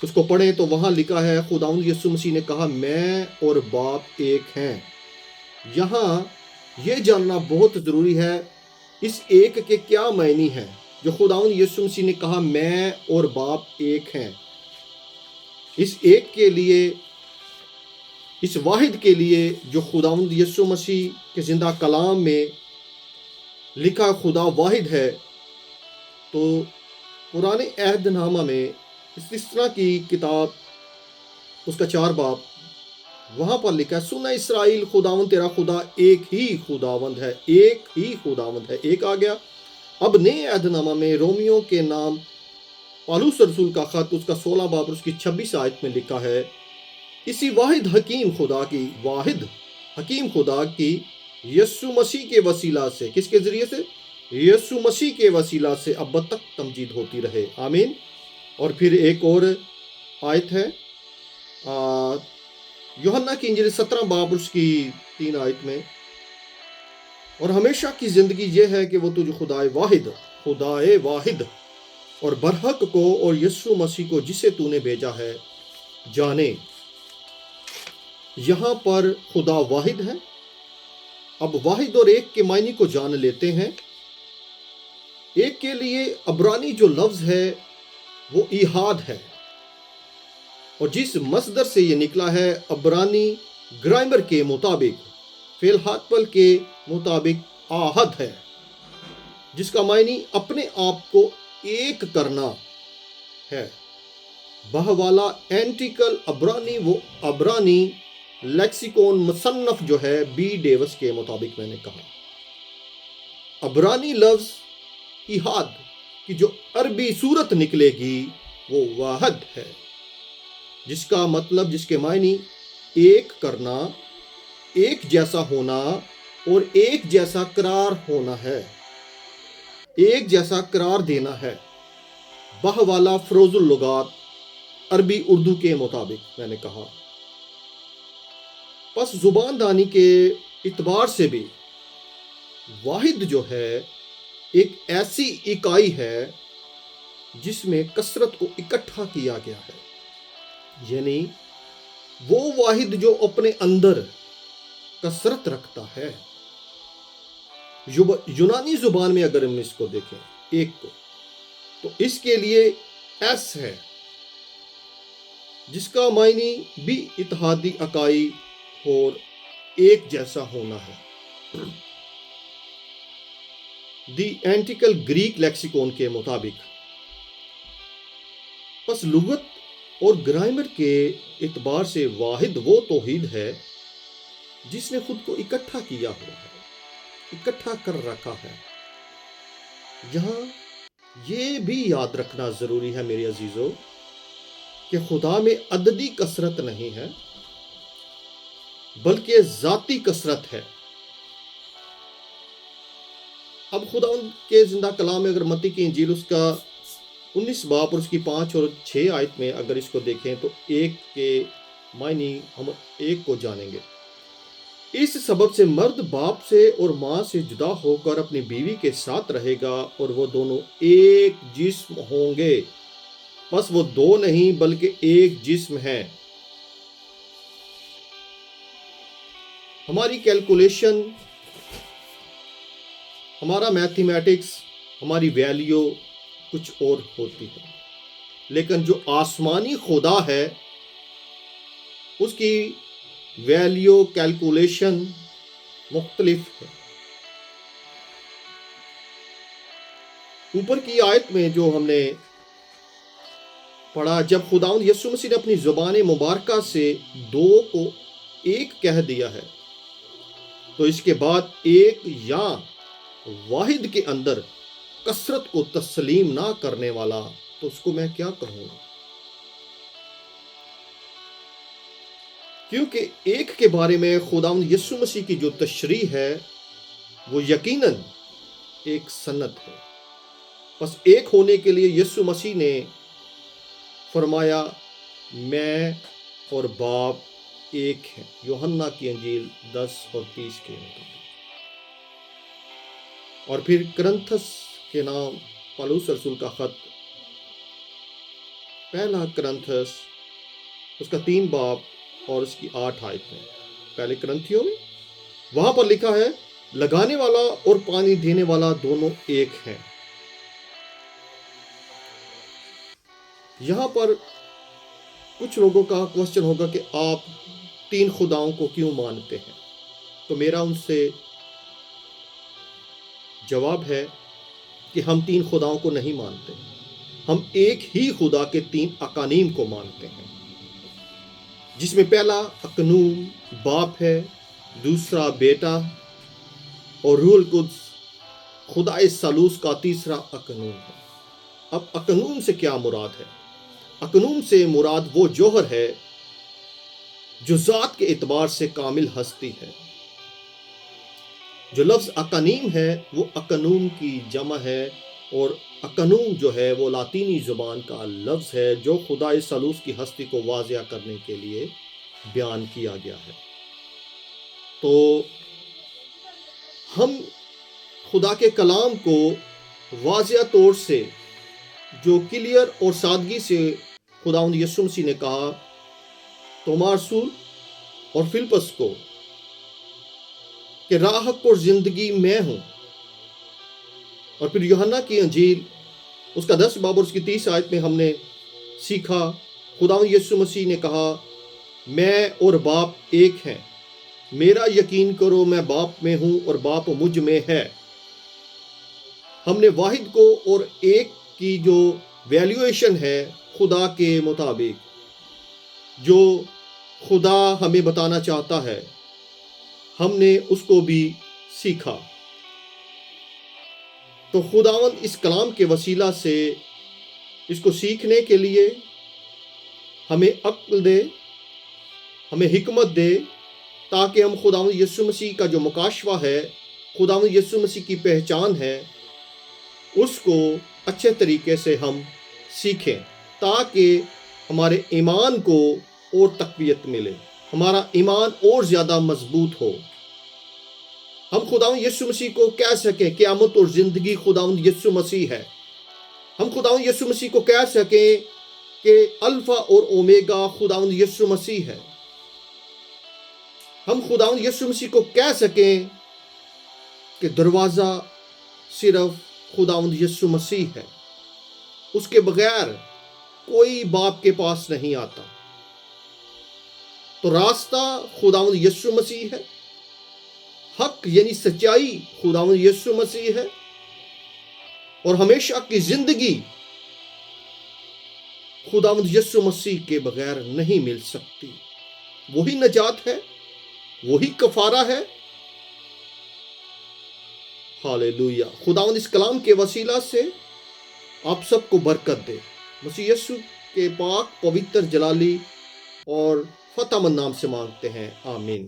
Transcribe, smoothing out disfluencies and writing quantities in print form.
اس کو پڑھیں تو وہاں لکھا ہے خداوند یسوع مسیح نے کہا میں اور باپ ایک ہیں۔ یہاں یہ جاننا بہت ضروری ہے اس ایک کے کیا معنی ہے۔ جو خداوند یسوع مسیح نے کہا میں اور باپ ایک ہیں، اس ایک کے لیے، اس واحد کے لیے جو خداوند یسوع مسیح کے زندہ کلام میں لکھا خدا واحد ہے، تو پرانے عہد نامہ میں استثنا کی کتاب اس کا 4 باب وہاں پر لکھا ہے سن اسرائیل خداوند تیرا خدا ایک ہی خداوند ہے، ایک ہی خداوند ہے، ایک آ گیا۔ اب نئے عہد نامہ میں رومیوں کے نام پالوس رسول کا خط اس کا 16 باب اس کی 26 آیت میں لکھا ہے اسی واحد حکیم خدا کی یسوع مسیح کے وسیلہ سے، کس کے ذریعے سے؟ یسوع مسیح کے وسیلہ سے اب تک تمجید ہوتی رہے، آمین۔ اور پھر ایک اور آیت ہے یوحنا کی انجیل 17 باب اس کی 3 آیت میں، اور ہمیشہ کی زندگی یہ ہے کہ وہ تجھ خدائے واحد اور برحق کو اور یسوع مسیح کو جسے تو نے بھیجا ہے جانے۔ یہاں پر خدا واحد ہے۔ اب واحد اور ایک کے معنی کو جان لیتے ہیں۔ ایک کے لیے عبرانی جو لفظ ہے وہ ایحاد ہے، اور جس مصدر سے یہ نکلا ہے عبرانی گرامر کے مطابق، فعل ہاتپل کے مطابق آہد ہے، جس کا معنی اپنے آپ کو ایک کرنا ہے۔ بہوالا اینٹیکل عبرانی، وہ عبرانی لیکسیکون مصنف جو ہے بی ڈیوس کے مطابق میں نے کہا، عبرانی لفظ ایحاد کی جو عربی صورت نکلے گی وہ واحد ہے، جس کا مطلب، جس کے معنی ایک کرنا، ایک جیسا ہونا اور ایک جیسا قرار ہونا ہے، ایک جیسا قرار دینا ہے۔ بہوالا فروز اللغات عربی اردو کے مطابق میں نے کہا۔ پس زبان دانی کے اعتبار سے بھی واحد جو ہے ایک ایسی اکائی ہے جس میں کثرت کو اکٹھا کیا گیا ہے، یعنی وہ واحد جو اپنے اندر کثرت رکھتا ہے۔ یونانی زبان میں اگر ہم اس کو دیکھیں ایک کو، تو اس کے لیے ایس ہے، جس کا معنی بھی اتحادی اکائی اور ایک جیسا ہونا ہے۔ دی اینٹیکل گریک لیکسیکون کے مطابق، پس لغت اور گرامر کے اعتبار سے واحد وہ توحید ہے جس نے خود کو اکٹھا کیا ہوا ہے، اکٹھا کر رکھا ہے۔ یہاں یہ بھی یاد رکھنا ضروری ہے میرے عزیزو کہ خدا میں عددی کثرت نہیں ہے بلکہ ذاتی کثرت ہے۔ اب خدا ان کے زندہ کلام میں اگر متی کی انجیل اس کا 19 باب اور اس کی 5 اور 6 آیت میں اگر اس کو دیکھیں تو ایک کے معنی ہم ایک کو جانیں گے۔ اس سبب سے مرد باپ سے اور ماں سے جدا ہو کر اپنی بیوی کے ساتھ رہے گا اور وہ دونوں ایک جسم ہوں گے۔ بس وہ دو نہیں بلکہ ایک جسم ہے۔ ہماری کیلکولیشن، ہمارا میتھمیٹکس، ہماری ویلیو کچھ اور ہوتی ہے، لیکن جو آسمانی خدا ہے اس کی ویلیو، کیلکولیشن مختلف ہے۔ اوپر کی آیت میں جو ہم نے پڑھا، جب خداوند یسوع مسیح نے اپنی زبان مبارکہ سے دو کو ایک کہہ دیا ہے، تو اس کے بعد ایک یا واحد کے اندر کثرت کو تسلیم نہ کرنے والا، تو اس کو میں کیا کہوں؟ کیونکہ ایک کے بارے میں خداوند یسوع مسیح کی جو تشریح ہے وہ یقیناً ایک سند ہے۔ بس ایک ہونے کے لیے یسوع مسیح نے فرمایا میں اور باپ ایک ہیں، یوحنا کی انجیل 10 اور 30 کے مطابق۔ اور پھر کرنتھس کے نام پالوس رسول کا خط پہلا کرنتھس اس کا 3 باب اور اس کی 8 آیت میں، پہلے کرنتھیوں میں وہاں پر لکھا ہے لگانے والا اور پانی دینے والا دونوں ایک ہیں۔ یہاں پر کچھ لوگوں کا کوشچن ہوگا کہ آپ 3 خداؤں کو کیوں مانتے ہیں؟ تو میرا ان سے جواب ہے کہ ہم 3 خداؤں کو نہیں مانتے، ہم ایک ہی خدا کے 3 اقانیم کو مانتے ہیں، جس میں پہلا اقنوم باپ ہے، دوسرا بیٹا اور روح القدس خدا ثالوث کا تیسرا اقنوم ہے۔ اب اقنوم سے کیا مراد ہے؟ اقنوم سے مراد وہ جوہر ہے جو ذات کے اعتبار سے کامل ہستی ہے۔ جو لفظ اقانیم ہے وہ اقنوم کی جمع ہے، اور اقنوم جو ہے وہ لاطینی زبان کا لفظ ہے جو خدا ثالوث کی ہستی کو واضح کرنے کے لیے بیان کیا گیا ہے۔ تو ہم خدا کے کلام کو واضح طور سے جو کلیئر اور سادگی سے خداوند یسوع مسیح نے کہا توما رسول اور فلپس کو کہ راہ حق اور زندگی میں ہوں، اور پھر یوحنا کی انجیل اس کا 10 باب اور اس کی 30 آیت میں ہم نے سیکھا خداوند یسوع مسیح نے کہا میں اور باپ ایک ہیں، میرا یقین کرو میں باپ میں ہوں اور باپ مجھ میں ہے۔ ہم نے واحد کو اور ایک کی جو ویلیویشن ہے خدا کے مطابق جو خدا ہمیں بتانا چاہتا ہے، ہم نے اس کو بھی سیکھا۔ تو خداوند اس کلام کے وسیلہ سے اس کو سیکھنے کے لیے ہمیں عقل دے، ہمیں حکمت دے، تاکہ ہم خداوند یسوع مسیح کا جو مکاشفہ ہے، خداوند یسوع مسیح کی پہچان ہے، اس کو اچھے طریقے سے ہم سیکھیں، تاکہ ہمارے ایمان کو اور تقویت ملے، ہمارا ایمان اور زیادہ مضبوط ہو، ہم خداوند یسوع مسیح کو کہہ سکیں قیامت اور زندگی خداوند یسوع مسیح ہے، ہم خداوند یسوع مسیح کو کہہ سکیں کہ الفا اور اومیگا خداوند یسوع مسیح ہے، ہم خداوند یسوع مسیح کو کہہ سکیں کہ دروازہ صرف خداوند یسوع مسیح ہے، اس کے بغیر کوئی باپ کے پاس نہیں آتا۔ تو راستہ خداوند یسوع مسیح ہے، حق یعنی سچائی خداوند یسوع مسیح ہے، اور ہمیشہ کی زندگی خداوند یسوع مسیح کے بغیر نہیں مل سکتی۔ وہی نجات ہے، وہی کفارہ ہے۔ ہاللیلویہ۔ خداوند اس کلام کے وسیلہ سے آپ سب کو برکت دے۔ مسیح یسوع کے پاک پوتر جلالی اور فتح مند نام سے مانگتے ہیں، آمین۔